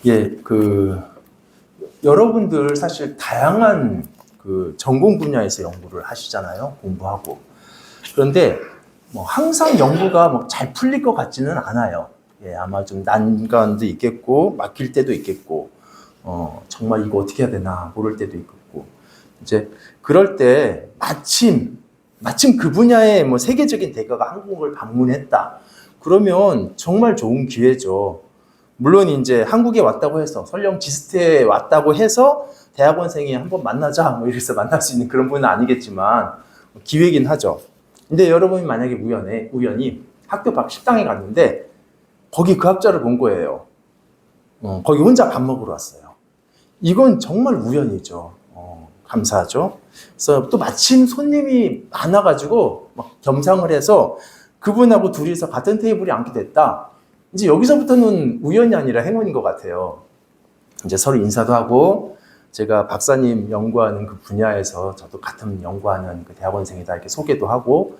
예, 여러분들 사실 다양한 전공 분야에서 연구를 하시잖아요. 공부하고. 그런데 뭐 항상 연구가 뭐 잘 풀릴 것 같지는 않아요. 예, 아마 좀 난관도 있겠고, 막힐 때도 있겠고, 정말 이거 어떻게 해야 되나 모를 때도 있겠고. 이제 그럴 때 마침 그 분야의 뭐 세계적인 대가가 한국을 방문했다. 그러면 정말 좋은 기회죠. 물론 이제 한국에 왔다고 해서 설령 지스트에 왔다고 해서 대학원생이 한번 만나자 뭐 이래서 만날 수 있는 그런 분은 아니겠지만 기회긴 하죠. 근데 여러분이 만약에 우연히 학교 밖 식당에 갔는데 거기 그 학자를 본 거예요. 거기 혼자 밥 먹으러 왔어요. 이건 정말 우연이죠. 감사하죠. 그래서 또 마침 손님이 많아가지고 막 겸상을 해서 그분하고 둘이서 같은 테이블에 앉게 됐다. 이제 여기서부터는 우연이 아니라 행운인 것 같아요. 이제 서로 인사도 하고, 제가 박사님 연구하는 그 분야에서 저도 같은 연구하는 그 대학원생이다 이렇게 소개도 하고,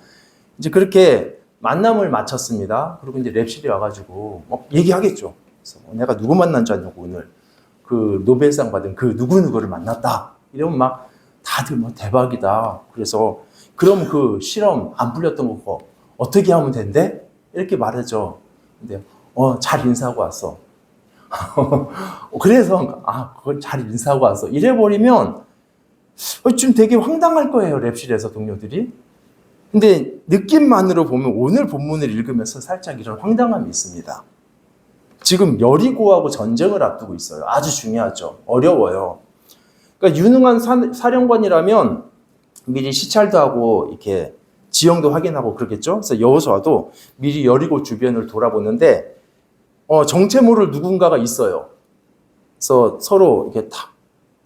이제 그렇게 만남을 마쳤습니다. 그리고 이제 랩실에 와가지고 얘기하겠죠. 그래서 내가 누구 만난 줄 아냐고, 오늘 그 노벨상 받은 그 누구누구를 만났다. 이러면 막 다들 뭐 대박이다. 그래서 그럼 그 실험 안 풀렸던 거 어떻게 하면 된대? 이렇게 말하죠. 근데 잘 인사하고 왔어. 그래서 그걸 잘 인사하고 왔어. 이래버리면 좀 되게 황당할 거예요. 랩실에서 동료들이. 근데 느낌만으로 보면 오늘 본문을 읽으면서 살짝 이런 황당함이 있습니다. 지금 여리고하고 전쟁을 앞두고 있어요. 아주 중요하죠. 어려워요. 그러니까 유능한 사령관이라면 미리 시찰도 하고 이렇게 지형도 확인하고 그러겠죠. 그래서 여호수아도 미리 여리고 주변을 돌아보는데 정체 모를 누군가가 있어요. 그래서 서로 이렇게 탁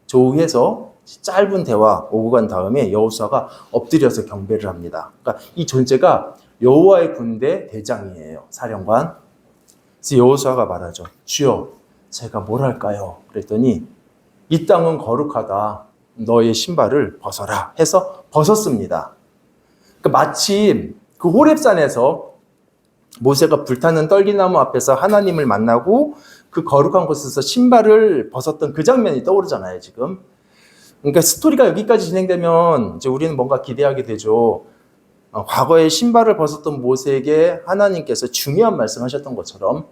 조우해서 짧은 대화 오고 간 다음에 여호수아가 엎드려서 경배를 합니다. 그러니까 이 존재가 여호와의 군대 대장이에요. 사령관. 그래서 여호수아가 말하죠. 주여, 제가 뭘 할까요? 그랬더니 이 땅은 거룩하다. 너의 신발을 벗어라 해서 벗었습니다. 그러니까 마침 그 호렙산에서 모세가 불타는 떨기나무 앞에서 하나님을 만나고 그 거룩한 곳에서 신발을 벗었던 그 장면이 떠오르잖아요, 지금. 그러니까 스토리가 여기까지 진행되면 이제 우리는 뭔가 기대하게 되죠. 과거에 신발을 벗었던 모세에게 하나님께서 중요한 말씀하셨던 것처럼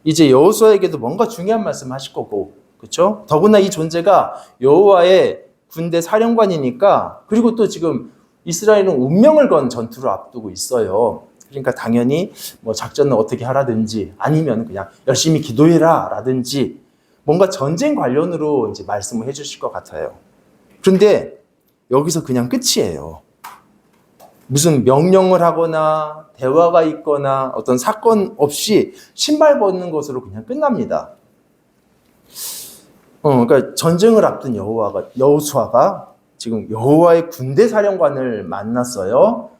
이제 여호수아에게도 뭔가 중요한 말씀하실 거고, 그렇죠? 더구나 이 존재가 여호와의 군대 사령관이니까, 그리고 또 지금 이스라엘은 운명을 건 전투를 앞두고 있어요. 그러니까 당연히 뭐 작전을 어떻게 하라든지 아니면 그냥 열심히 기도해라 라든지 뭔가 전쟁 관련으로 이제 말씀을 해주실 것 같아요. 그런데 여기서 그냥 끝이에요. 무슨 명령을 하거나 대화가 있거나 어떤 사건 없이 신발 벗는 것으로 그냥 끝납니다. 그러니까 전쟁을 앞둔 여호수아가 지금 여호와의 군대 사령관을 만났어요.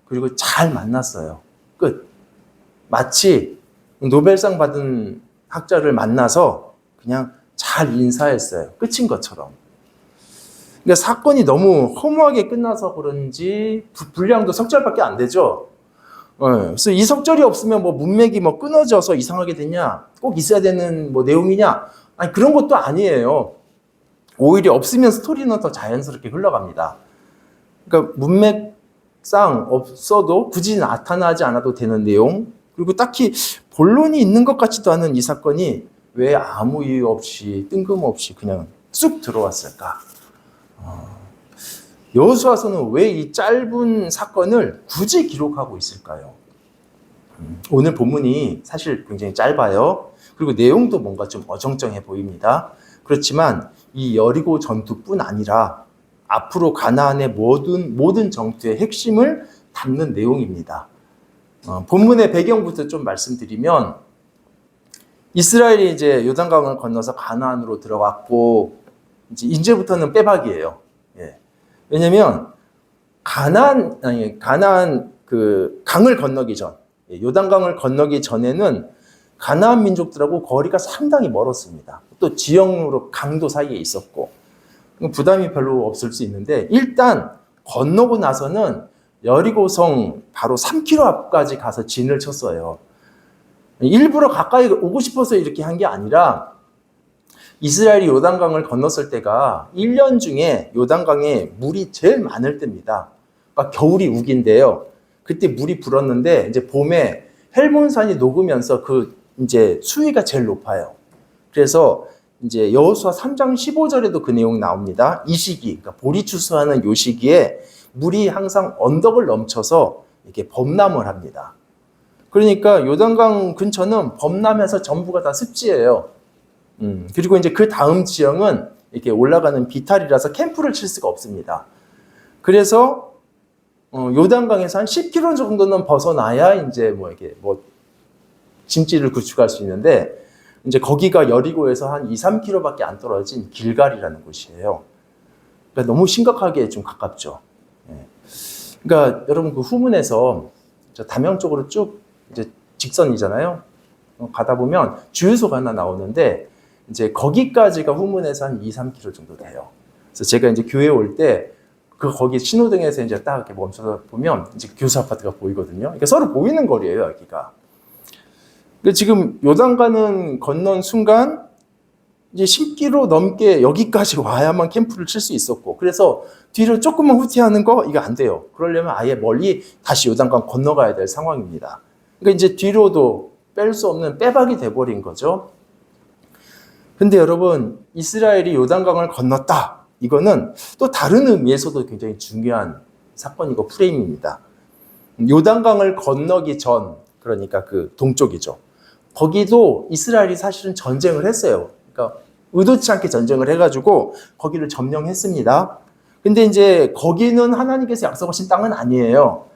그리고 잘 만났어요. 끝. 마치 노벨상 받은 학자를 만나서 그냥 잘 인사했어요. 끝인 것처럼. 그러니까 사건이 너무 허무하게 끝나서 그런지 분량도 석절밖에 안 되죠. 그래서 이 석절이 없으면 뭐 문맥이 뭐 끊어져서 이상하게 되냐, 꼭 있어야 되는 뭐 내용이냐, 아니 그런 것도 아니에요. 오히려 없으면 스토리는 더 자연스럽게 흘러갑니다. 그러니까 문맥상 없어도 굳이 나타나지 않아도 되는 내용, 그리고 딱히 본론이 있는 것 같지도 않은 이 사건이 왜 아무 이유 없이 뜬금없이 그냥 쑥 들어왔을까? 여호수아서는 왜 이 짧은 사건을 굳이 기록하고 있을까요? 오늘 본문이 사실 굉장히 짧아요. 그리고 내용도 뭔가 좀 어정쩡해 보입니다. 그렇지만 이 여리고 전투뿐 아니라 앞으로 가나안의 모든 전투의 핵심을 담는 내용입니다. 본문의 배경부터 좀 말씀드리면, 이스라엘이 이제 요단강을 건너서 가나안으로 들어갔고 이제부터는 빼박이에요. 예. 왜냐면 가나안 그 강을 건너기 전, 요단강을 건너기 전에는 가나안 민족들하고 거리가 상당히 멀었습니다. 또 지형으로 강도 사이에 있었고 부담이 별로 없을 수 있는데, 일단 건너고 나서는 여리고성 바로 3km 앞까지 가서 진을 쳤어요. 일부러 가까이 오고 싶어서 이렇게 한 게 아니라 이스라엘이 요단강을 건넜을 때가 1년 중에 요단강에 물이 제일 많을 때입니다. 그러니까 겨울이 우기인데요. 그때 물이 불었는데 이제 봄에 헬몬산이 녹으면서 그 이제 수위가 제일 높아요. 그래서 이제 여호수아 3장 15절에도 그 내용이 나옵니다. 이 시기, 그러니까 보리 추수하는 요 시기에 물이 항상 언덕을 넘쳐서 이렇게 범람을 합니다. 그러니까 요단강 근처는 범람해서 전부가 다 습지예요. 그리고 이제 그 다음 지형은 이렇게 올라가는 비탈이라서 캠프를 칠 수가 없습니다. 그래서 요단강에서 한 10km 정도는 벗어나야 이제 이렇게 진지를 구축할 수 있는데, 이제 거기가 여리고에서 한 2-3km밖에 안 떨어진 길갈이라는 곳이에요. 그러니까 너무 심각하게 좀 가깝죠. 그러니까 여러분 그 후문에서 저 담양 쪽으로 쭉 이제 직선이잖아요. 가다 보면 주유소가 하나 나오는데 이제 거기까지가 후문에서 한 2-3km 정도 돼요. 그래서 제가 이제 교회 올 때 거기 신호등에서 이제 딱 이렇게 멈춰서 보면 이제 교수 아파트가 보이거든요. 그러니까 서로 보이는 거리예요, 여기가. 근데 지금 요단강을 건넌 순간 이제 10km 넘게 여기까지 와야만 캠프를 칠 수 있었고, 그래서 뒤로 조금만 후퇴하는 거 이거 안 돼요. 그러려면 아예 멀리 다시 요단강 건너가야 될 상황입니다. 그러니까 이제 뒤로도 뺄 수 없는 빼박이 돼버린 거죠. 근데 여러분, 이스라엘이 요단강을 건넜다. 이거는 또 다른 의미에서도 굉장히 중요한 사건이고 프레임입니다. 요단강을 건너기 전, 그러니까 그 동쪽이죠. 거기도 이스라엘이 사실은 전쟁을 했어요. 그러니까 의도치 않게 전쟁을 해가지고 거기를 점령했습니다. 근데 이제 거기는 하나님께서 약속하신 땅은 아니에요.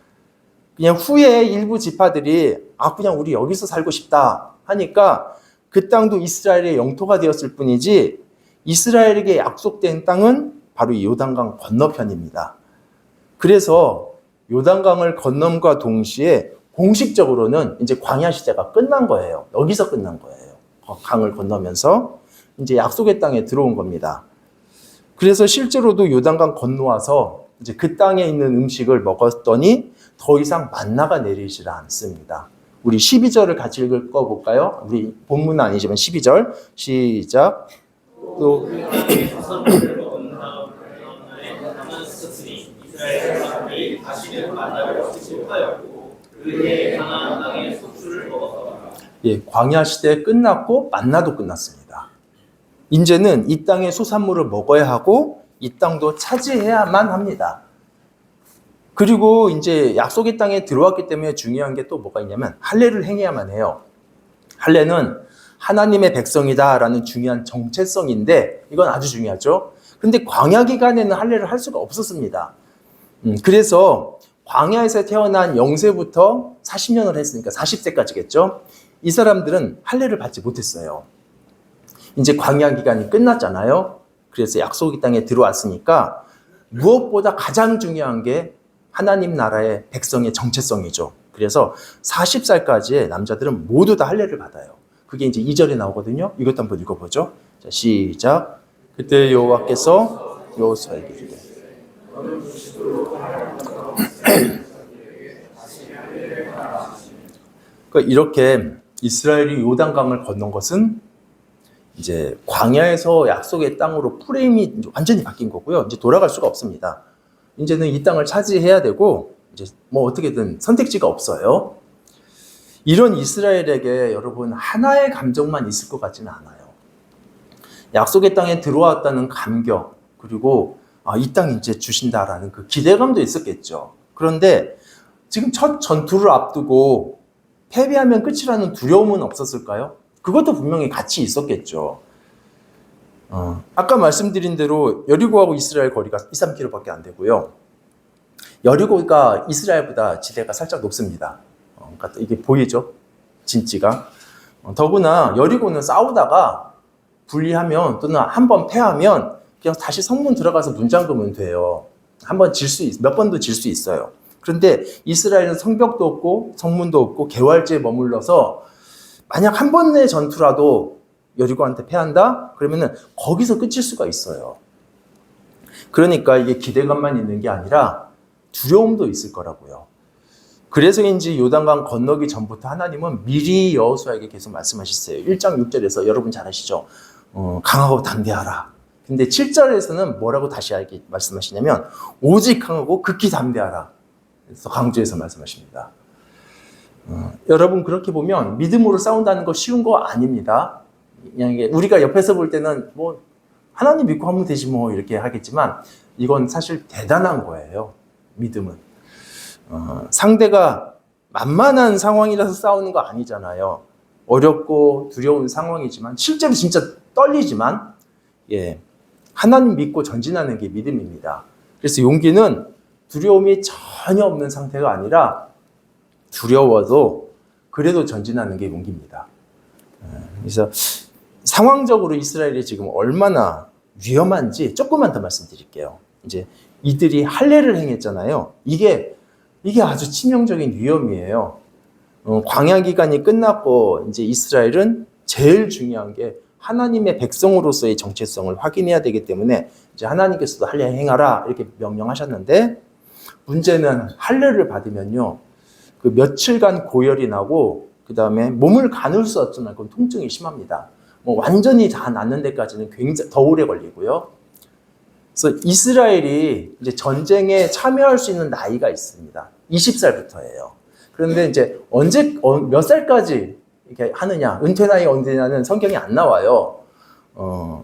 그냥 후에 일부 지파들이 그냥 우리 여기서 살고 싶다 하니까 그 땅도 이스라엘의 영토가 되었을 뿐이지, 이스라엘에게 약속된 땅은 바로 이 요단강 건너편입니다. 그래서 요단강을 건nom과 동시에 공식적으로는 이제 광야 시대가 끝난 거예요. 여기서 끝난 거예요. 강을 건너면서 이제 약속의 땅에 들어온 겁니다. 그래서 실제로도 요단강 건너와서 이제 그 땅에 있는 음식을 먹었더니 더 이상 만나가 내리질 않습니다. 우리 12절을 같이 읽어볼까요? 우리 본문은 아니지만 12절 시작. 또 예, 광야 시대 끝났고 만나도 끝났습니다. 이제는 이 땅의 수산물을 먹어야 하고 이 땅도 차지해야만 합니다. 그리고 이제 약속의 땅에 들어왔기 때문에 중요한 게 또 뭐가 있냐면 할례를 행해야만 해요. 할례는 하나님의 백성이다라는 중요한 정체성인데 이건 아주 중요하죠. 근데 광야 기간에는 할례를 할 수가 없었습니다. 그래서 광야에서 태어난 영세부터 40년을 했으니까 40세까지겠죠. 이 사람들은 할례를 받지 못했어요. 이제 광야 기간이 끝났잖아요. 그래서 약속의 땅에 들어왔으니까 무엇보다 가장 중요한 게 하나님 나라의 백성의 정체성이죠. 그래서 40살까지의 남자들은 모두 다 할례를 받아요. 그게 이제 2절에 나오거든요. 이것도 한번 읽어보죠. 자, 시작. 그때 여호와께서 여호수아에게 이르되 그러니까 이렇게 이스라엘이 요단강을 건넌 것은 이제 광야에서 약속의 땅으로 프레임이 완전히 바뀐 거고요. 이제 돌아갈 수가 없습니다. 이제는 이 땅을 차지해야 되고 이제 어떻게든 선택지가 없어요. 이런 이스라엘에게 여러분 하나의 감정만 있을 것 같지는 않아요. 약속의 땅에 들어왔다는 감격, 그리고 이 땅 이제 주신다라는 그 기대감도 있었겠죠. 그런데 지금 첫 전투를 앞두고 패배하면 끝이라는 두려움은 없었을까요? 그것도 분명히 같이 있었겠죠. 아까 말씀드린 대로 여리고하고 이스라엘 거리가 2-3km밖에 안 되고요. 여리고가 이스라엘보다 지대가 살짝 높습니다. 그러니까 이게 보이죠? 진지가. 더구나 여리고는 싸우다가 분리하면 또는 한번 패하면 그냥 다시 성문 들어가서 문 잠그면 돼요. 한번 몇 번도 질 수 있어요. 그런데 이스라엘은 성벽도 없고 성문도 없고 개활지에 머물러서 만약 한 번의 전투라도 여리고한테 패한다? 그러면은 거기서 끝일 수가 있어요. 그러니까 이게 기대감만 있는 게 아니라 두려움도 있을 거라고요. 그래서인지 요단강 건너기 전부터 하나님은 미리 여호수아에게 계속 말씀하셨어요. 1장 6절에서 여러분 잘 아시죠? 강하고 담대하라. 근데 7절에서는 뭐라고 다시 말씀하시냐면 오직 강하고 극히 담대하라. 그래서 강조해서 말씀하십니다. 여러분 그렇게 보면 믿음으로 싸운다는 거 쉬운 거 아닙니다. 그냥 이게 우리가 옆에서 볼 때는 뭐 하나님 믿고 하면 되지 뭐 이렇게 하겠지만 이건 사실 대단한 거예요. 믿음은. 상대가 만만한 상황이라서 싸우는 거 아니잖아요. 어렵고 두려운 상황이지만 실제로 진짜 떨리지만 하나님 믿고 전진하는 게 믿음입니다. 그래서 용기는 두려움이 전혀 없는 상태가 아니라 두려워도 그래도 전진하는 게 용기입니다. 그래서 상황적으로 이스라엘이 지금 얼마나 위험한지 조금만 더 말씀드릴게요. 이제 이들이 할례를 행했잖아요. 이게 아주 치명적인 위험이에요. 광야 기간이 끝났고 이제 이스라엘은 제일 중요한 게 하나님의 백성으로서의 정체성을 확인해야 되기 때문에 이제 하나님께서도 할례 행하라 이렇게 명령하셨는데 문제는 할례를 받으면요. 그 며칠간 고열이 나고 그 다음에 몸을 가눌 수 없을 만큼 통증이 심합니다. 뭐 완전히 다 낫는 데까지는 굉장히 더 오래 걸리고요. 그래서 이스라엘이 이제 전쟁에 참여할 수 있는 나이가 있습니다. 20살부터예요. 그런데 이제 몇 살까지 이렇게 하느냐, 은퇴 나이 언제냐는 성경이 안 나와요.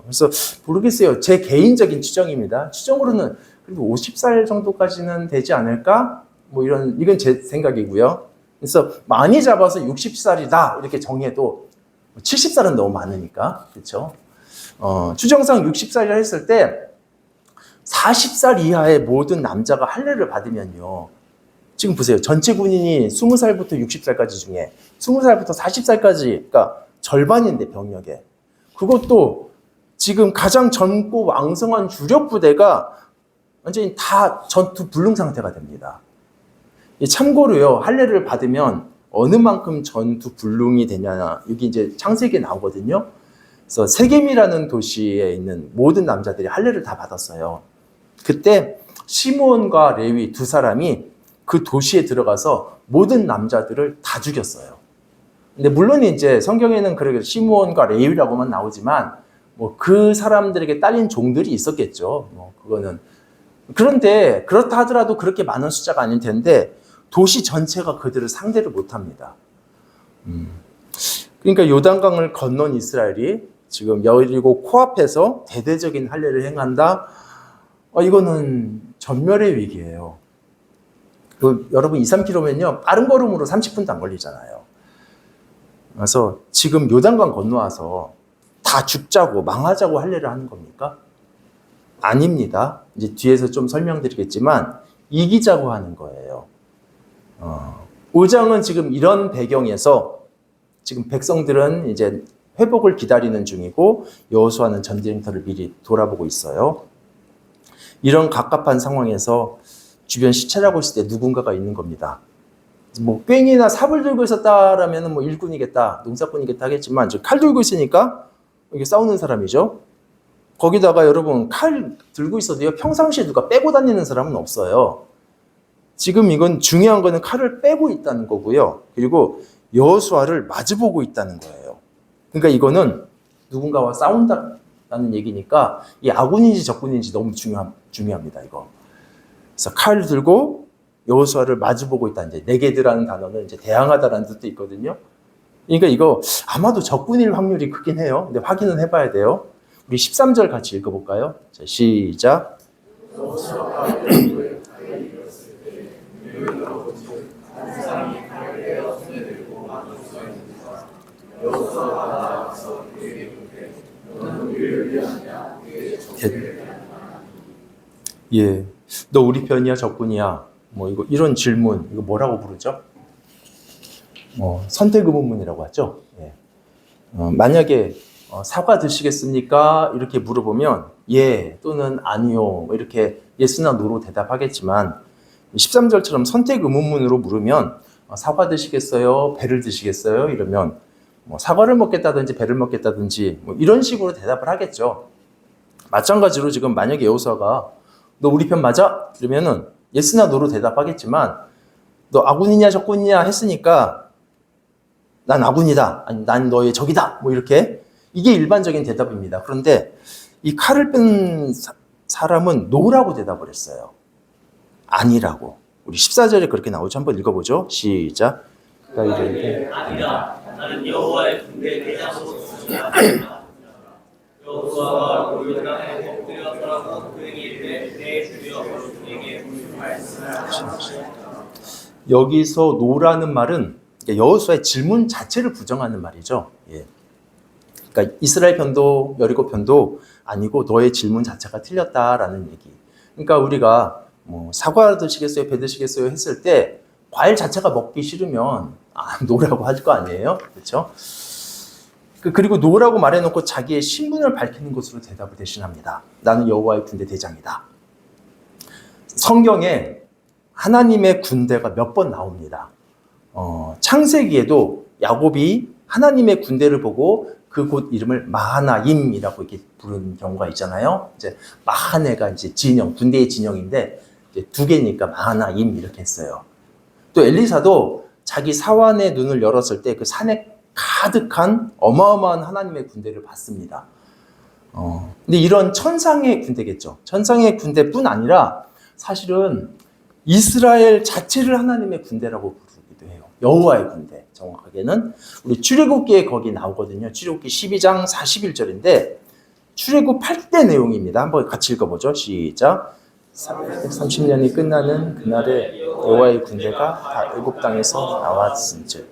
그래서 모르겠어요. 제 개인적인 추정입니다. 추정으로는 그래도 50살 정도까지는 되지 않을까? 뭐 이건 제 생각이고요. 그래서 많이 잡아서 60살이다 이렇게 정해도 70살은 너무 많으니까, 그렇죠? 추정상 60살이라 했을 때 40살 이하의 모든 남자가 할례를 받으면요. 지금 보세요. 전체 군인이 20살부터 60살까지 중에 20살부터 40살까지, 그러니까 절반인데 병력에. 그것도 지금 가장 젊고 왕성한 주력 부대가 완전히 다 전투 불능 상태가 됩니다. 참고로요. 할례를 받으면 어느 만큼 전투 불능이 되냐, 여기 이제 창세기에 나오거든요. 그래서 세겜이라는 도시에 있는 모든 남자들이 할례를 다 받았어요. 그때 시므온과 레위 두 사람이 그 도시에 들어가서 모든 남자들을 다 죽였어요. 근데 물론 이제 성경에는 그렇게 시므온과 레위라고만 나오지만 뭐 그 사람들에게 딸린 종들이 있었겠죠. 뭐 그거는. 그런데 그렇다 하더라도 그렇게 많은 숫자가 아닐 텐데 도시 전체가 그들을 상대를 못합니다. 그러니까 요단강을 건넌 이스라엘이 지금 여리고 코앞에서 대대적인 할례를 행한다. 이거는 전멸의 위기예요. 여러분 2, 3km면요 빠른 걸음으로 30분도 안 걸리잖아요. 그래서 지금 요단강 건너와서 다 죽자고 망하자고 할례를 하는 겁니까? 아닙니다. 이제 뒤에서 좀 설명드리겠지만 이기자고 하는 거예요. 5장은 지금 이런 배경에서 지금 백성들은 이제 회복을 기다리는 중이고 여호수아는 전쟁터를 미리 돌아보고 있어요. 이런 갑갑한 상황에서 주변 시찰하고 있을 때 누군가가 있는 겁니다. 뭐 꽹이나 삽을 들고 있었다라면 뭐 일꾼이겠다, 농사꾼이겠다 하겠지만 칼 들고 있으니까 이게 싸우는 사람이죠. 거기다가 여러분 칼 들고 있어도요 평상시에 누가 빼고 다니는 사람은 없어요. 지금 이건 중요한 거는 칼을 빼고 있다는 거고요. 그리고 여호수아를 마주보고 있다는 거예요. 그러니까 이거는 누군가와 싸운다는 얘기니까 이 아군인지 적군인지 너무 중요합니다. 이거. 그래서 칼을 들고 여호수아를 마주보고 있다. 이제 네게드라는 단어는 이제 대항하다라는 뜻도 있거든요. 그러니까 이거 아마도 적군일 확률이 크긴 해요. 근데 확인은 해봐야 돼요. 우리 13절 같이 읽어볼까요? 자, 시작. 예, 너 우리 편이야, 적군이야? 뭐 이런 질문, 이거 뭐라고 부르죠? 선택 의문문이라고 하죠. 예. 만약에 사과 드시겠습니까? 이렇게 물어보면 예 또는 아니요 뭐 이렇게 예스나 노로 대답하겠지만 13절처럼 선택 의문문으로 물으면 사과 드시겠어요? 배를 드시겠어요? 이러면 뭐 사과를 먹겠다든지 배를 먹겠다든지 뭐 이런 식으로 대답을 하겠죠. 마찬가지로 지금 만약에 여호수아가 너 우리 편 맞아? 이러면은 예스나 노로 대답하겠지만 너 아군이냐 적군이냐 했으니까 난 아군이다. 아니 난 너의 적이다. 뭐 이렇게 이게 일반적인 대답입니다. 그런데 이 칼을 뺀 사람은 노라고 대답을 했어요. 아니라고. 우리 14절에 그렇게 나오죠. 한번 읽어보죠. 시작. 그가 이르되 아니라 나는 여호와의 군대 대장으로서 여호와가 우리 땅에 엎드려 서라고 그에게 이르되 내 주여 내게 무슨 말씀을 여기서 노라는 말은 여호수아의 질문 자체를 부정하는 말이죠. 예. 그러니까 이스라엘 편도 여리고 편도 아니고 너의 질문 자체가 틀렸다라는 얘기. 그러니까 우리가 뭐 사과 드시겠어요, 배 드시겠어요 했을 때 과일 자체가 먹기 싫으면 노라고 할 거 아니에요, 그렇죠? 그리고 노라고 말해놓고 자기의 신분을 밝히는 것으로 대답을 대신합니다. 나는 여호와의 군대 대장이다. 성경에 하나님의 군대가 몇 번 나옵니다. 창세기에도 야곱이 하나님의 군대를 보고 그 곳 이름을 마하나임이라고 이렇게 부르는 경우가 있잖아요. 이제 마하네가 이제 진영, 군대의 진영인데 이제 두 개니까 마하나임 이렇게 했어요. 또 엘리사도 자기 사환의 눈을 열었을 때 그 산에 가득한 어마어마한 하나님의 군대를 봤습니다. 근데 이런 천상의 군대겠죠. 천상의 군대뿐 아니라 사실은 이스라엘 자체를 하나님의 군대라고 부르기도 해요. 여호와의 군대. 정확하게는 우리 출애굽기에 거기 나오거든요. 출애굽기 12장 41절인데 출애굽 8대 내용입니다. 한번 같이 읽어보죠. 시작. 30년이 끝나는 그날에 여호와의 군대가 다 애굽 땅에서 나왔은즉.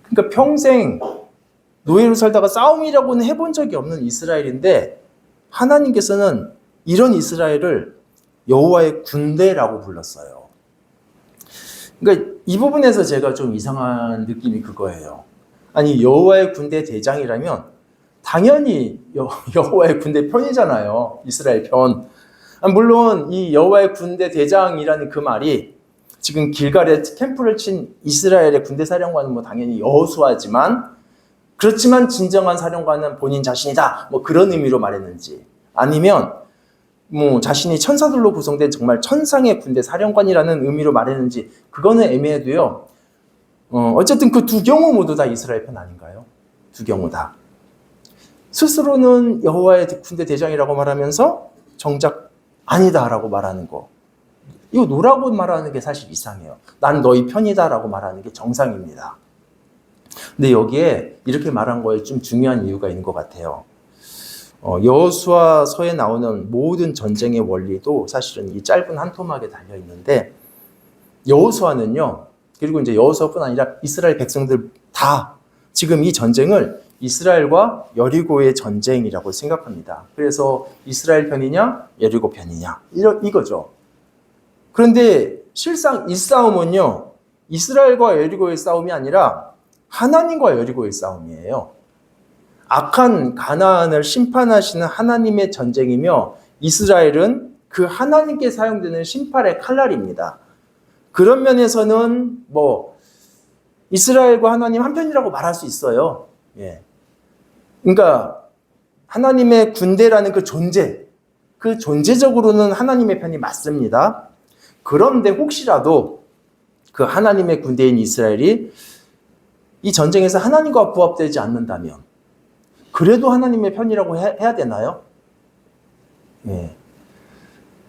그러니까 평생 노예로 살다가 싸움이라고는 해본 적이 없는 이스라엘인데 하나님께서는 이런 이스라엘을 여호와의 군대라고 불렀어요. 그러니까 이 부분에서 제가 좀 이상한 느낌이 그거예요. 아니 여호와의 군대 대장이라면 당연히 여호와의 군대 편이잖아요. 이스라엘 편. 물론 이 여호와의 군대 대장이라는 그 말이 지금 길갈에 캠프를 친 이스라엘의 군대 사령관은 뭐 당연히 여호수아지만 그렇지만 진정한 사령관은 본인 자신이다. 뭐 그런 의미로 말했는지 아니면 뭐 자신이 천사들로 구성된 정말 천상의 군대 사령관이라는 의미로 말했는지 그거는 애매해도요. 어쨌든 그 두 경우 모두 다 이스라엘 편 아닌가요? 두 경우 다. 스스로는 여호와의 군대 대장이라고 말하면서 정작 아니다라고 말하는 거. 이거 노라고 말하는 게 사실 이상해요. 난 너희 편이다라고 말하는 게 정상입니다. 근데 여기에 이렇게 말한 거에 좀 중요한 이유가 있는 것 같아요. 여호수아서에 나오는 모든 전쟁의 원리도 사실은 이 짧은 한 토막에 달려 있는데 여호수아는요. 그리고 이제 여호수아뿐 아니라 이스라엘 백성들 다 지금 이 전쟁을 이스라엘과 여리고의 전쟁이라고 생각합니다. 그래서 이스라엘 편이냐 여리고 편이냐 이거죠. 그런데 실상 이 싸움은요. 이스라엘과 여리고의 싸움이 아니라 하나님과 여리고의 싸움이에요. 악한 가나안을 심판하시는 하나님의 전쟁이며 이스라엘은 그 하나님께 사용되는 심판의 칼날입니다. 그런 면에서는 뭐 이스라엘과 하나님 한편이라고 말할 수 있어요. 예. 그러니까 하나님의 군대라는 그 존재적으로는 하나님의 편이 맞습니다. 그런데 혹시라도 그 하나님의 군대인 이스라엘이 이 전쟁에서 하나님과 부합되지 않는다면 그래도 하나님의 편이라고 해야 되나요? 예.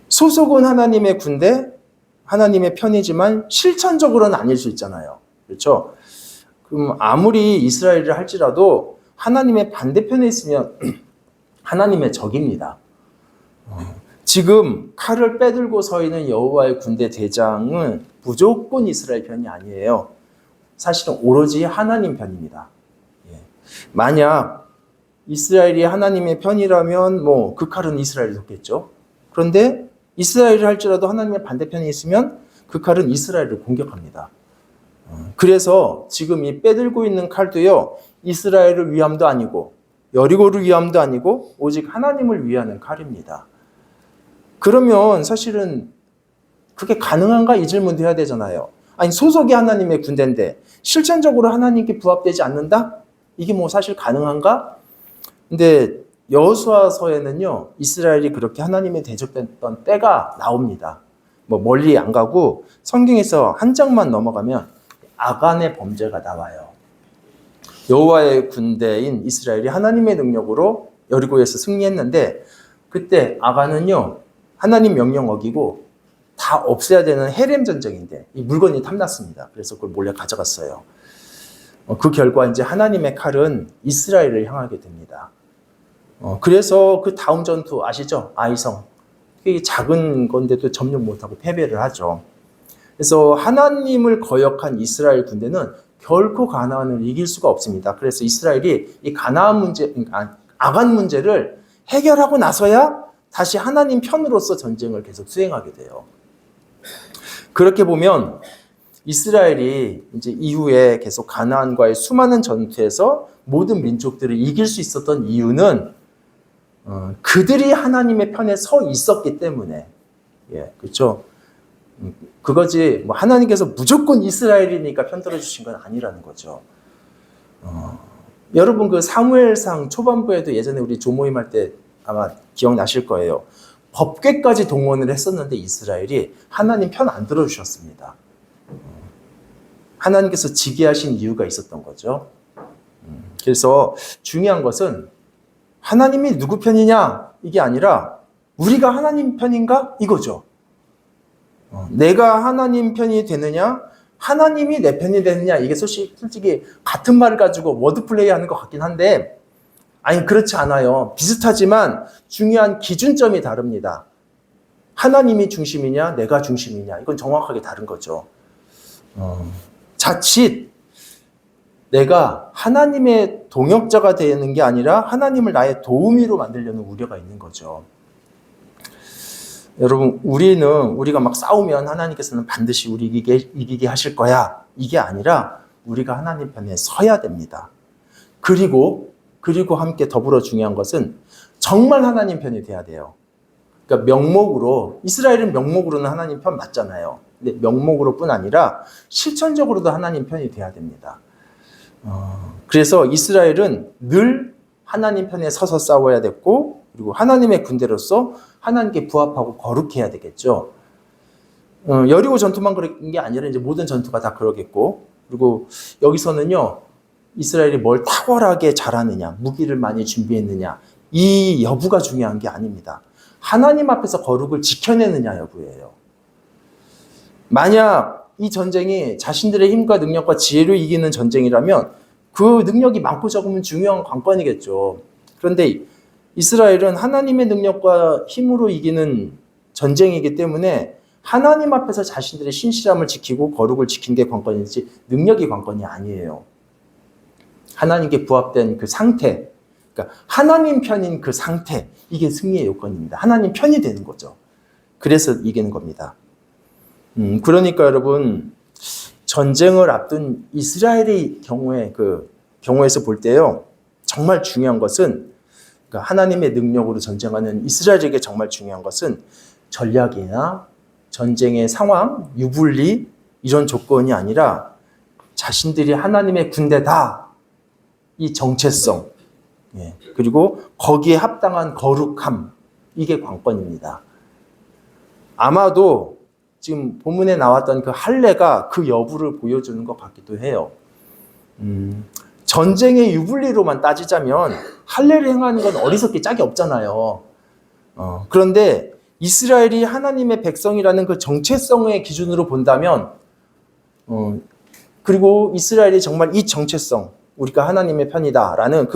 소속은 하나님의 군대, 하나님의 편이지만 실천적으로는 아닐 수 있잖아요. 그렇죠? 그럼 아무리 이스라엘을 할지라도 하나님의 반대편에 있으면 하나님의 적입니다. 지금 칼을 빼들고 서 있는 여호와의 군대 대장은 무조건 이스라엘 편이 아니에요. 사실은 오로지 하나님 편입니다. 예. 만약 이스라엘이 하나님의 편이라면 뭐 그 칼은 이스라엘이 줬겠죠. 그런데 이스라엘을 할지라도 하나님의 반대편에 있으면 그 칼은 이스라엘을 공격합니다. 그래서 지금 이 빼들고 있는 칼도요. 이스라엘을 위함도 아니고 여리고를 위함도 아니고 오직 하나님을 위하는 칼입니다. 그러면 사실은 그게 가능한가 이 질문도 해야 되잖아요. 아니 소속이 하나님의 군대인데 실천적으로 하나님께 부합되지 않는다? 이게 뭐 사실 가능한가? 근데 여호수아서에는요. 이스라엘이 그렇게 하나님에 대적됐던 때가 나옵니다. 뭐 멀리 안 가고 성경에서 한 장만 넘어가면 아간의 범죄가 나와요. 여호와의 군대인 이스라엘이 하나님의 능력으로 여리고에서 승리했는데 그때 아간은요 하나님 명령 어기고 다 없애야 되는 헤렘 전쟁인데 이 물건이 탐났습니다. 그래서 그걸 몰래 가져갔어요. 그 결과 이제 하나님의 칼은 이스라엘을 향하게 됩니다. 그래서 그 다음 전투 아시죠? 아이성. 그게 작은 건데도 점령 못하고 패배를 하죠. 그래서 하나님을 거역한 이스라엘 군대는 결코 가나안을 이길 수가 없습니다. 그래서 이스라엘이 이 가나안 문제, 아간 문제를 해결하고 나서야 다시 하나님 편으로서 전쟁을 계속 수행하게 돼요. 그렇게 보면 이스라엘이 이제 이후에 계속 가나안과의 수많은 전투에서 모든 민족들을 이길 수 있었던 이유는 그들이 하나님의 편에 서 있었기 때문에, 그렇죠. 그거지 뭐 하나님께서 무조건 이스라엘이니까 편들어 주신 건 아니라는 거죠. 여러분 그 사무엘상 초반부에도 예전에 우리 조모임 할 때 아마 기억나실 거예요. 법궤까지 동원을 했었는데 이스라엘이 하나님 편 안 들어주셨습니다. 하나님께서 지게하신 이유가 있었던 거죠. 그래서 중요한 것은 하나님이 누구 편이냐 이게 아니라 우리가 하나님 편인가 이거죠. 내가 하나님 편이 되느냐 하나님이 내 편이 되느냐 이게 솔직히 같은 말을 가지고 워드플레이 하는 것 같긴 한데 아니 그렇지 않아요. 비슷하지만 중요한 기준점이 다릅니다. 하나님이 중심이냐 내가 중심이냐 이건 정확하게 다른 거죠. 자칫 내가 하나님의 동역자가 되는 게 아니라 하나님을 나의 도우미로 만들려는 우려가 있는 거죠. 여러분 우리가 막 싸우면 하나님께서는 반드시 우리 이기게 하실 거야 이게 아니라 우리가 하나님 편에 서야 됩니다. 그리고 함께 더불어 중요한 것은 정말 하나님 편이 돼야 돼요. 그러니까 명목으로 이스라엘은 명목으로는 하나님 편 맞잖아요. 근데 명목으로뿐 아니라 실천적으로도 하나님 편이 돼야 됩니다. 그래서 이스라엘은 늘 하나님 편에 서서 싸워야 됐고 그리고 하나님의 군대로서 하나님께 부합하고 거룩해야 되겠죠. 여리고 전투만 그런 게 아니라 이제 모든 전투가 다 그러겠고 그리고 여기서는요 이스라엘이 뭘 탁월하게 잘하느냐 무기를 많이 준비했느냐 이 여부가 중요한 게 아닙니다. 하나님 앞에서 거룩을 지켜내느냐 여부예요. 만약 이 전쟁이 자신들의 힘과 능력과 지혜로 이기는 전쟁이라면 그 능력이 많고 적으면 중요한 관건이겠죠. 그런데 이스라엘은 하나님의 능력과 힘으로 이기는 전쟁이기 때문에 하나님 앞에서 자신들의 신실함을 지키고 거룩을 지킨 게 관건이지 능력이 관건이 아니에요. 하나님께 부합된 그 상태, 그러니까 하나님 편인 그 상태, 이게 승리의 요건입니다. 하나님 편이 되는 거죠. 그래서 이기는 겁니다. 그러니까 여러분 전쟁을 앞둔 이스라엘의 경우에서 볼 때요 정말 중요한 것은 그러니까 하나님의 능력으로 전쟁하는 이스라엘에게 정말 중요한 것은 전략이나 전쟁의 상황, 유불리 이런 조건이 아니라 자신들이 하나님의 군대다 이 정체성 그리고 거기에 합당한 거룩함 이게 관건입니다. 아마도 지금 본문에 나왔던 그 할례가 그 여부를 보여주는 것 같기도 해요. 전쟁의 유불리로만 따지자면 할례를 행하는 건 어리석기 짝이 없잖아요. 그런데 이스라엘이 하나님의 백성이라는 그 정체성의 기준으로 본다면 그리고 이스라엘이 정말 이 정체성 우리가 하나님의 편이다라는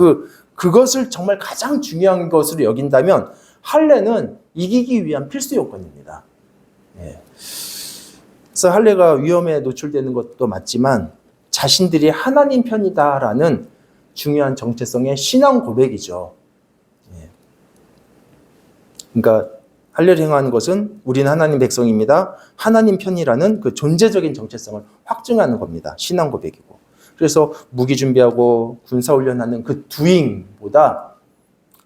그것을 정말 가장 중요한 것으로 여긴다면 할례는 이기기 위한 필수 요건입니다. 그래서 할례가 위험에 노출되는 것도 맞지만 자신들이 하나님 편이다라는 중요한 정체성의 신앙 고백이죠. 그러니까 할례를 행하는 것은 우리는 하나님 백성입니다. 하나님 편이라는 그 존재적인 정체성을 확증하는 겁니다. 신앙 고백이고. 그래서 무기 준비하고 군사훈련하는 그 doing보다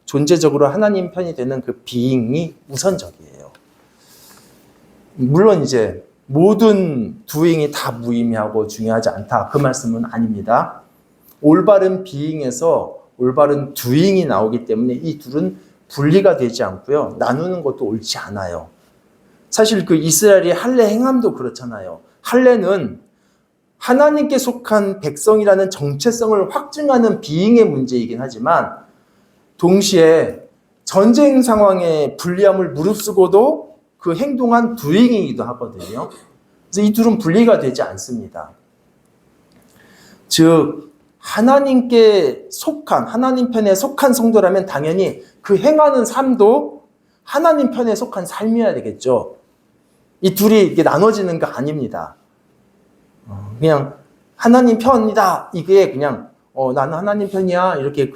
존재적으로 하나님 편이 되는 그 being이 우선적이에요. 물론 이제 모든 doing이 다 무의미하고 중요하지 않다. 그 말씀은 아닙니다. 올바른 being에서 올바른 doing이 나오기 때문에 이 둘은 분리가 되지 않고요. 나누는 것도 옳지 않아요. 사실 그 이스라엘이 할례 행함도 그렇잖아요. 할례는 하나님께 속한 백성이라는 정체성을 확증하는 비잉의 문제이긴 하지만 동시에 전쟁 상황에 불리함을 무릅쓰고도 그 행동한 doing이기도 하거든요. 그래서 이 둘은 분리가 되지 않습니다. 즉 하나님께 속한, 하나님 편에 속한 성도라면 당연히 그 행하는 삶도 하나님 편에 속한 삶이어야 되겠죠. 이 둘이 이게 나눠지는 거 아닙니다. 그냥 하나님 편이다. 이게 그냥 나는 하나님 편이야. 이렇게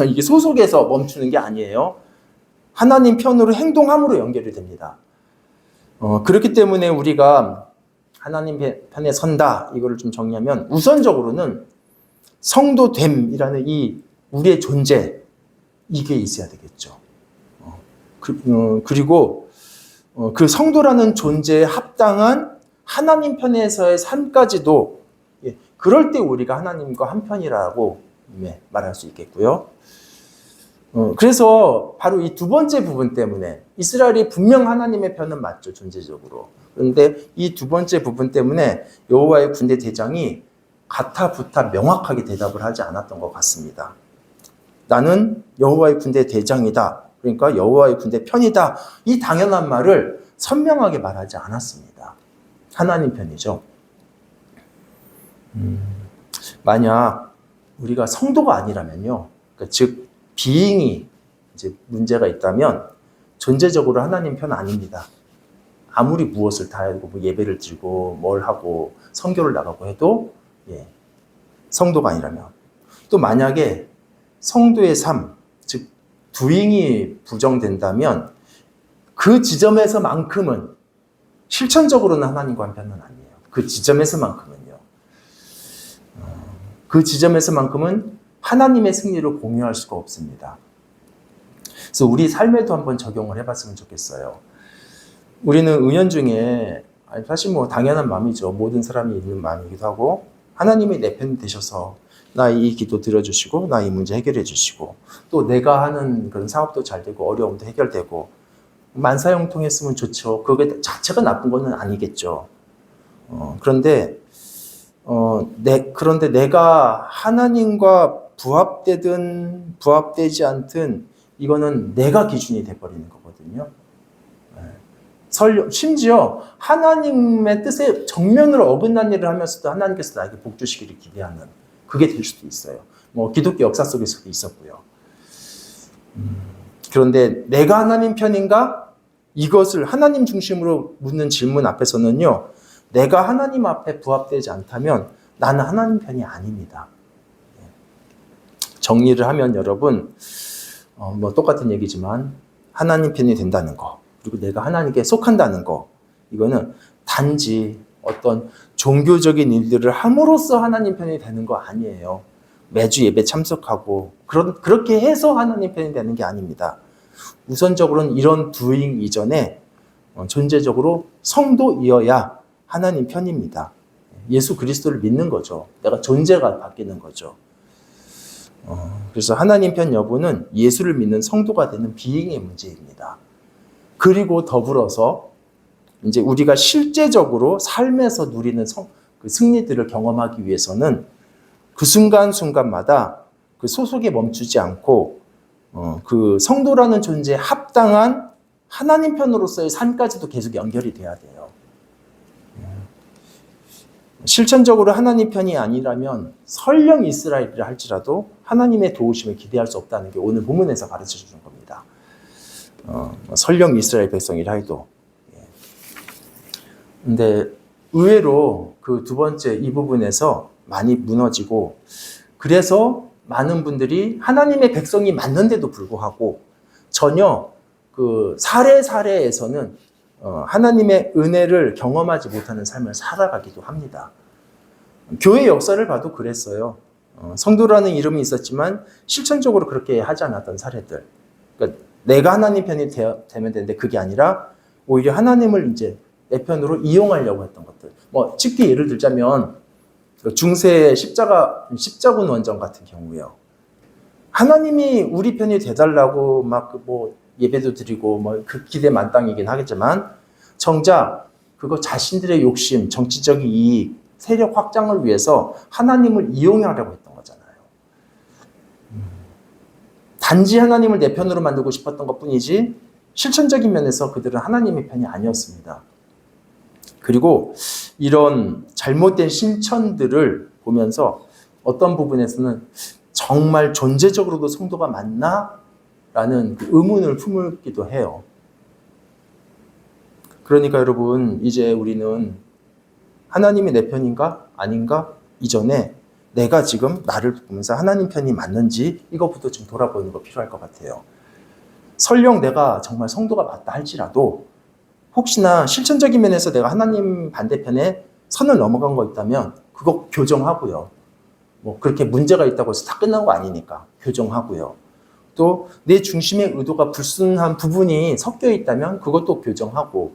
이게 소속에서 멈추는 게 아니에요. 하나님 편으로 행동함으로 연결이 됩니다. 그렇기 때문에 우리가 하나님 편에 선다. 이거를 좀 정리하면 우선적으로는 성도됨이라는 이 우리의 존재 이게 있어야 되겠죠. 그리고 그 성도라는 존재에 합당한 하나님 편에서의 삶까지도 그럴 때 우리가 하나님과 한편이라고 말할 수 있겠고요. 그래서 바로 이 두 번째 부분 때문에 이스라엘이 분명 하나님의 편은 맞죠, 존재적으로. 그런데 이 두 번째 부분 때문에 여호와의 군대 대장이 가타부타 명확하게 대답을 하지 않았던 것 같습니다. 나는 여호와의 군대 대장이다. 그러니까 여호와의 군대 편이다. 이 당연한 말을 선명하게 말하지 않았습니다. 하나님 편이죠. 만약 우리가 성도가 아니라면요, 그러니까 즉 비잉이 이제 문제가 있다면 존재적으로 하나님 편 아닙니다. 아무리 무엇을 다 하고 뭐 예배를 드리고 뭘 하고 선교를 나가고 해도 성도가 아니라면, 또 만약에 성도의 삶, 즉 doing이 부정된다면 그 지점에서만큼은 실천적으로는 하나님과 한 편은 아니에요. 그 지점에서만큼은요. 그 지점에서만큼은 하나님의 승리를 공유할 수가 없습니다. 그래서 우리 삶에도 한번 적용을 해봤으면 좋겠어요. 우리는 은연중에 사실 뭐 당연한 마음이죠. 모든 사람이 있는 마음이기도 하고 하나님이 내 편 되셔서 나 이 기도 들어주시고 나 이 문제 해결해 주시고 또 내가 하는 그런 사업도 잘 되고 어려움도 해결되고 만사형통했으면 좋죠. 그게 자체가 나쁜 건 아니겠죠. 그런데 내가 하나님과 부합되든 부합되지 않든 이거는 내가 기준이 돼버리는 거거든요. 심지어 하나님의 뜻에 정면으로 어긋난 일을 하면서도 하나님께서 나에게 복 주시기를 기대하는 그게 될 수도 있어요. 뭐 기독교 역사 속에서도 있었고요. 그런데 내가 하나님 편인가? 이것을 하나님 중심으로 묻는 질문 앞에서는요, 내가 하나님 앞에 부합되지 않다면 나는 하나님 편이 아닙니다. 정리를 하면 여러분, 뭐 똑같은 얘기지만 하나님 편이 된다는 거, 그리고 내가 하나님께 속한다는 거, 이거는 단지 어떤 종교적인 일들을 함으로써 하나님 편이 되는 거 아니에요. 매주 예배 참석하고 그렇게 해서 하나님 편이 되는 게 아닙니다. 우선적으로는 이런 doing 이전에 존재적으로 성도이어야 하나님 편입니다. 예수 그리스도를 믿는 거죠. 내가 존재가 바뀌는 거죠. 그래서 하나님 편 여부는 예수를 믿는 성도가 되는 비잉의 문제입니다. 그리고 더불어서 이제 우리가 실제적으로 삶에서 누리는 그 승리들을 경험하기 위해서는 그 순간순간마다 그 소속에 멈추지 않고 그 성도라는 존재에 합당한 하나님 편으로서의 삶까지도 계속 연결이 돼야 돼요. 실천적으로 하나님 편이 아니라면 설령 이스라엘이라 할지라도 하나님의 도우심을 기대할 수 없다는 게 오늘 본문에서 가르쳐 주는 겁니다. 설령 이스라엘 백성이라 해도. 근데 의외로 그 두 번째 이 부분에서 많이 무너지고, 그래서 많은 분들이 하나님의 백성이 맞는데도 불구하고 전혀 그 사례에서는 하나님의 은혜를 경험하지 못하는 삶을 살아가기도 합니다. 교회 역사를 봐도 그랬어요. 성도라는 이름이 있었지만 실천적으로 그렇게 하지 않았던 사례들. 그러니까 내가 하나님 편이 되면 되는데 그게 아니라 오히려 하나님을 이제 내 편으로 이용하려고 했던 것들. 뭐 쉽게 예를 들자면 중세 십자군 원정 같은 경우요. 하나님이 우리 편이 돼달라고 막 뭐 예배도 드리고 뭐 그 기대 만땅이긴 하겠지만 정작 그거 자신들의 욕심, 정치적인 이익, 세력 확장을 위해서 하나님을 이용하려고 했던 거잖아요. 단지 하나님을 내 편으로 만들고 싶었던 것뿐이지 실천적인 면에서 그들은 하나님의 편이 아니었습니다. 그리고 이런 잘못된 실천들을 보면서 어떤 부분에서는 정말 존재적으로도 성도가 맞나? 라는 그 의문을 품기도 해요. 그러니까 여러분, 이제 우리는 하나님이 내 편인가? 아닌가? 이전에 내가 지금 나를 보면서 하나님 편이 맞는지 이것부터 좀 돌아보는 거 필요할 것 같아요. 설령 내가 정말 성도가 맞다 할지라도 혹시나 실천적인 면에서 내가 하나님 반대편에 선을 넘어간 거 있다면 그거 교정하고요. 뭐 그렇게 문제가 있다고 해서 다 끝난 거 아니니까 교정하고요. 또 내 중심의 의도가 불순한 부분이 섞여 있다면 그것도 교정하고,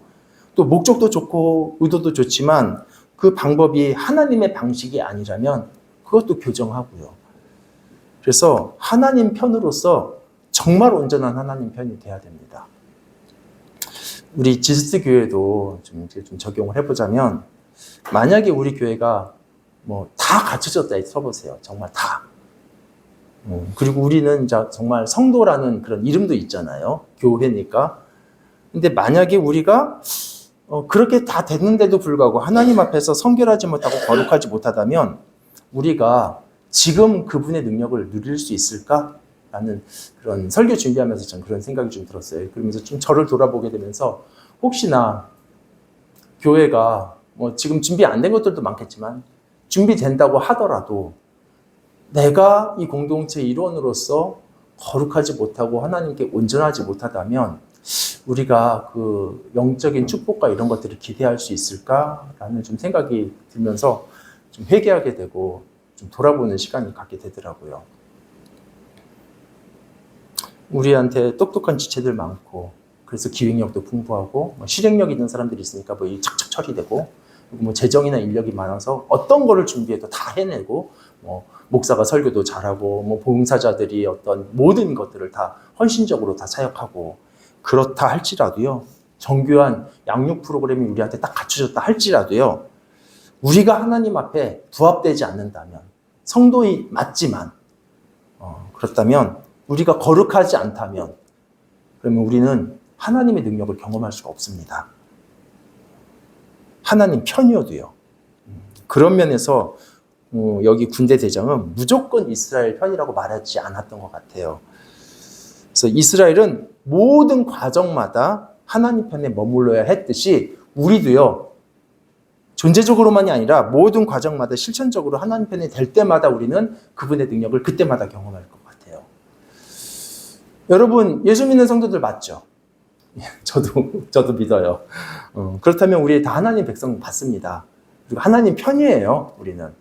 또 목적도 좋고 의도도 좋지만 그 방법이 하나님의 방식이 아니라면 그것도 교정하고요. 그래서 하나님 편으로서 정말 온전한 하나님 편이 돼야 됩니다. 우리 지스트 교회도 좀 적용을 해보자면, 만약에 우리 교회가 뭐 다 갖춰졌다 써보세요. 정말 다. 그리고 우리는 정말 성도라는 그런 이름도 있잖아요. 교회니까. 근데 만약에 우리가 그렇게 다 됐는데도 불구하고 하나님 앞에서 성결하지 못하고 거룩하지 못하다면 우리가 지금 그분의 능력을 누릴 수 있을까라는 그런 설교 준비하면서 전 그런 생각이 좀 들었어요. 그러면서 좀 저를 돌아보게 되면서 혹시나 교회가 뭐 지금 준비 안 된 것들도 많겠지만 준비된다고 하더라도 내가 이 공동체의 일원으로서 거룩하지 못하고 하나님께 온전하지 못하다면 우리가 그 영적인 축복과 이런 것들을 기대할 수 있을까라는 좀 생각이 들면서 좀 회개하게 되고 좀 돌아보는 시간을 갖게 되더라고요. 우리한테 똑똑한 지체들 많고, 그래서 기획력도 풍부하고 실행력 있는 사람들이 있으니까 뭐 착착 처리되고, 뭐 재정이나 인력이 많아서 어떤 거를 준비해도 다 해내고, 뭐 목사가 설교도 잘하고, 뭐 봉사자들이 어떤 모든 것들을 다 헌신적으로 다 사역하고, 그렇다 할지라도요, 정교한 양육 프로그램이 우리한테 딱 갖춰졌다 할지라도요, 우리가 하나님 앞에 부합되지 않는다면, 성도이 맞지만 그렇다면, 우리가 거룩하지 않다면, 그러면 우리는 하나님의 능력을 경험할 수가 없습니다. 하나님 편이어도요. 그런 면에서 여기 군대 대장은 무조건 이스라엘 편이라고 말하지 않았던 것 같아요. 그래서 이스라엘은 모든 과정마다 하나님 편에 머물러야 했듯이 우리도요, 존재적으로만이 아니라 모든 과정마다 실천적으로 하나님 편이 될 때마다 우리는 그분의 능력을 그때마다 경험할 것 같아요. 여러분, 예수 믿는 성도들 맞죠? 저도 믿어요. 그렇다면 우리 다 하나님 백성 맞습니다. 그리고 하나님 편이에요, 우리는.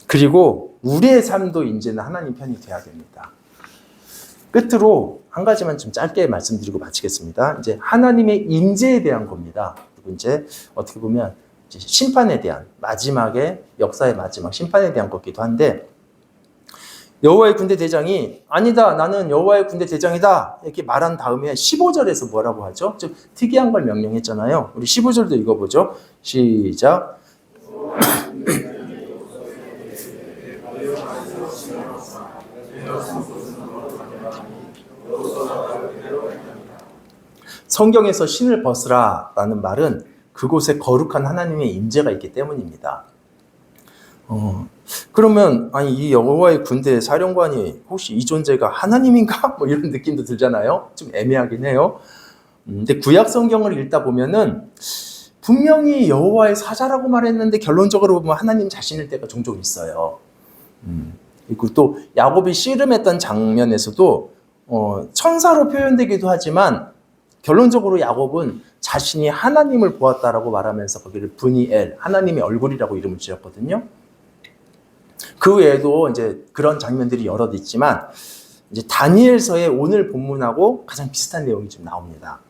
그리고 우리의 삶도 이제는 하나님 편이 돼야 됩니다. 끝으로 한 가지만 좀 짧게 말씀드리고 마치겠습니다. 이제 하나님의 임재에 대한 겁니다. 그리고 이제 어떻게 보면 이제 심판에 대한, 마지막에 역사의 마지막 심판에 대한 것기도 한데, 여호와의 군대 대장이 아니다, 나는 여호와의 군대 대장이다 이렇게 말한 다음에 15절에서 뭐라고 하죠? 좀 특이한 걸 명령했잖아요. 우리 15절도 읽어보죠. 시작. 성경에서 신을 벗으라 라는 말은 그곳에 거룩한 하나님의 임재가 있기 때문입니다. 그러면 아니 이 여호와의 군대 사령관이 혹시 이 존재가 하나님인가? 뭐 이런 느낌도 들잖아요. 좀 애매하긴 해요. 근데 구약 성경을 읽다 보면은 분명히 여호와의 사자라고 말했는데 결론적으로 보면 하나님 자신일 때가 종종 있어요. 그리고 또 야곱이 씨름했던 장면에서도 천사로 표현되기도 하지만 결론적으로 야곱은 자신이 하나님을 보았다라고 말하면서 거기를 브니엘, 하나님의 얼굴이라고 이름을 지었거든요. 그 외에도 이제 그런 장면들이 여럿 있지만, 이제 다니엘서의 오늘 본문하고 가장 비슷한 내용이 좀 나옵니다.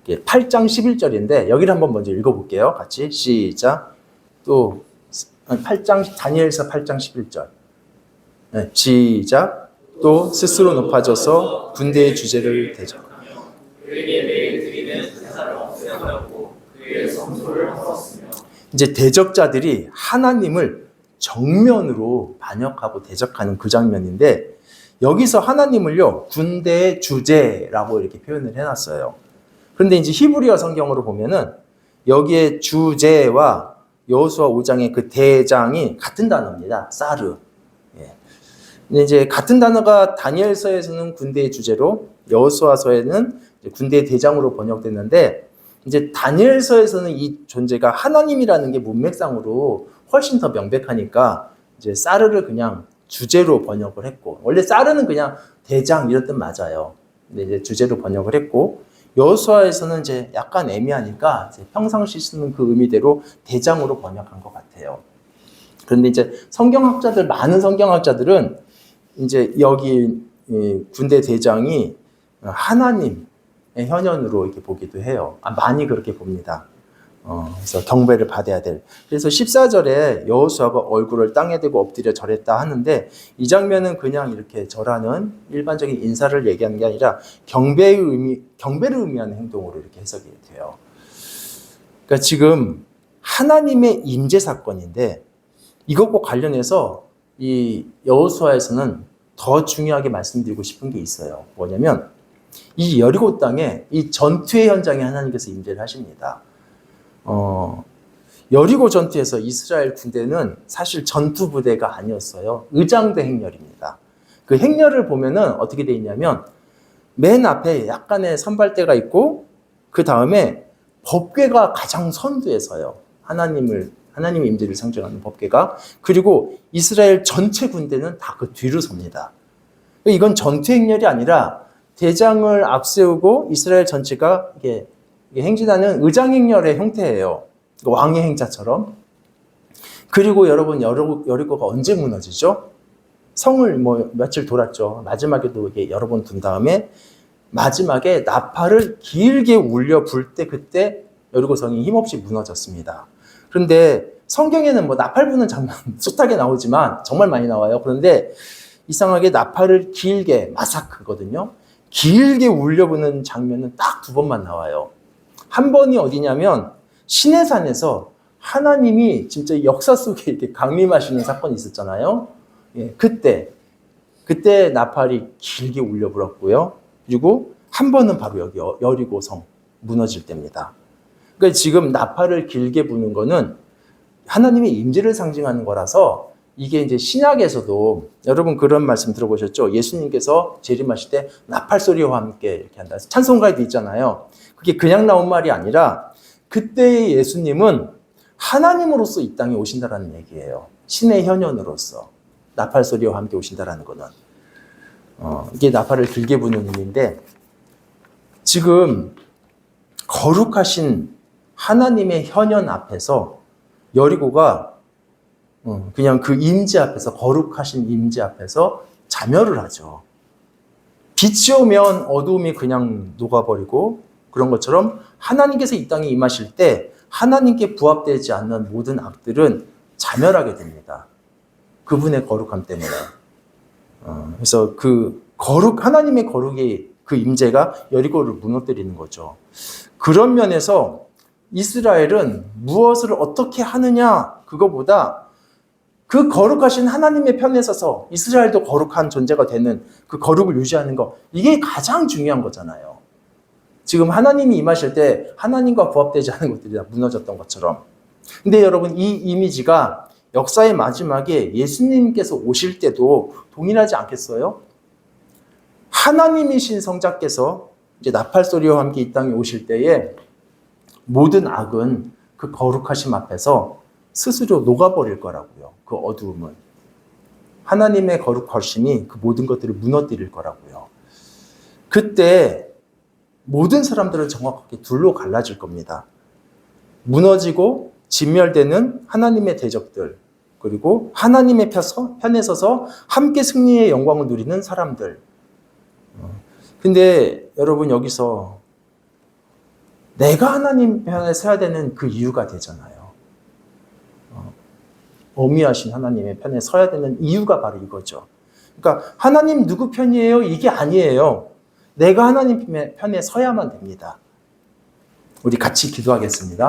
8장 11절인데 여기를 한번 먼저 읽어볼게요. 같이 시작. 또 8장 다니엘서 8장 11절. 네, 시작. 또 스스로 높아져서 군대의 주제를 대적. 그에게 매일 드리는 제사를 없애버렸고 그의 성소를 헐었으며 이제 대적자들이 하나님을 정면으로 반역하고 대적하는 그 장면인데, 여기서 하나님을요, 군대의 주제라고 이렇게 표현을 해놨어요. 그런데 이제 히브리어 성경으로 보면은 여기에 주제와 여호수아 5장의 그 대장이 같은 단어입니다. 사르. 예. 근데 이제 같은 단어가 다니엘서에서는 군대의 주제로, 여호수아서에는 군대의 대장으로 번역됐는데, 이제 다니엘서에서는 이 존재가 하나님이라는 게 문맥상으로 훨씬 더 명백하니까 이제 사르를 그냥 주제로 번역을 했고, 원래 사르는 그냥 대장 이런 뜻 맞아요. 근데 이제 주제로 번역을 했고, 여호수아에서는 이제 약간 애매하니까 이제 평상시 쓰는 그 의미대로 대장으로 번역한 것 같아요. 그런데 이제 성경학자들, 많은 성경학자들은 이제 여기 군대 대장이 하나님의 현현으로 이렇게 보기도 해요. 많이 그렇게 봅니다. 그래서 경배를 받아야 될. 그래서 14절에 여호수아가 얼굴을 땅에 대고 엎드려 절했다 하는데, 이 장면은 그냥 이렇게 절하는 일반적인 인사를 얘기하는 게 아니라 경배를 의미하는 행동으로 이렇게 해석이 돼요. 그러니까 지금 하나님의 임재 사건인데, 이것과 관련해서 이 여호수아에서는 더 중요하게 말씀드리고 싶은 게 있어요. 뭐냐면 이 여리고 땅에 이 전투의 현장에 하나님께서 임재를 하십니다. 여리고 전투에서 이스라엘 군대는 사실 전투 부대가 아니었어요. 의장대 행렬입니다. 그 행렬을 보면은 어떻게 돼 있냐면 맨 앞에 약간의 선발대가 있고, 그 다음에 법궤가 가장 선두에 서요. 하나님의 임재를 상징하는 법궤가. 그리고 이스라엘 전체 군대는 다 그 뒤로 섭니다. 이건 전투 행렬이 아니라 대장을 앞세우고 이스라엘 전체가 이게 행진하는 의장행렬의 형태예요. 왕의 행자처럼. 그리고 여러분, 여리고가 언제 무너지죠? 성을 며칠 돌았죠. 마지막에도 이게 여러 번 둔 다음에 마지막에 나팔을 길게 울려 불 때, 그때 여리고성이 힘없이 무너졌습니다. 그런데 성경에는 나팔 부는 장면 숱하게 나오지만, 정말 많이 나와요. 그런데 이상하게 나팔을 길게, 마사크거든요. 길게 울려 부는 장면은 딱 2번만 나와요. 한 번이 어디냐면 시내산에서 하나님이 진짜 역사 속에 이렇게 강림하시는 사건이 있었잖아요. 예, 그때 나팔이 길게 울려 불었고요. 그리고 한 번은 바로 여기 여리고성 무너질 때입니다. 그러니까 지금 나팔을 길게 부는 거는 하나님의 임재를 상징하는 거라서, 이게 이제 신약에서도 여러분 그런 말씀 들어보셨죠? 예수님께서 재림하실 때 나팔 소리와 함께 이렇게 한다. 찬송가에도 있잖아요. 그게 그냥 나온 말이 아니라 그때의 예수님은 하나님으로서 이 땅에 오신다라는 얘기예요. 신의 현현으로서 나팔 소리와 함께 오신다라는 거는 이게 나팔을 길게 부는 의미인데, 지금 거룩하신 하나님의 현현 앞에서 여리고가 그냥 그 임재 앞에서, 거룩하신 임재 앞에서 자멸을 하죠. 빛이 오면 어두움이 그냥 녹아버리고, 그런 것처럼 하나님께서 이 땅에 임하실 때 하나님께 부합되지 않는 모든 악들은 자멸하게 됩니다. 그분의 거룩함 때문에. 그래서 하나님의 거룩이, 그 임재가 여리고를 무너뜨리는 거죠. 그런 면에서 이스라엘은 무엇을 어떻게 하느냐, 그거보다 그 거룩하신 하나님의 편에 서서 이스라엘도 거룩한 존재가 되는 그 거룩을 유지하는 거, 이게 가장 중요한 거잖아요. 지금 하나님이 임하실 때 하나님과 부합되지 않은 것들이 다 무너졌던 것처럼. 근데 여러분, 이 이미지가 역사의 마지막에 예수님께서 오실 때도 동일하지 않겠어요? 하나님이신 성자께서 이제 나팔 소리와 함께 이 땅에 오실 때에 모든 악은 그 거룩하심 앞에서 스스로 녹아버릴 거라고요. 그 어두움은. 하나님의 거룩하심이 그 모든 것들을 무너뜨릴 거라고요. 그때 모든 사람들은 정확하게 둘로 갈라질 겁니다. 무너지고 진멸되는 하나님의 대적들, 그리고 하나님의 편에 서서 함께 승리의 영광을 누리는 사람들. 근데 여러분, 여기서 내가 하나님 편에 서야 되는 그 이유가 되잖아요. 어미하신 하나님의 편에 서야 되는 이유가 바로 이거죠. 그러니까 하나님 누구 편이에요? 이게 아니에요. 내가 하나님 편에 서야만 됩니다. 우리 같이 기도하겠습니다.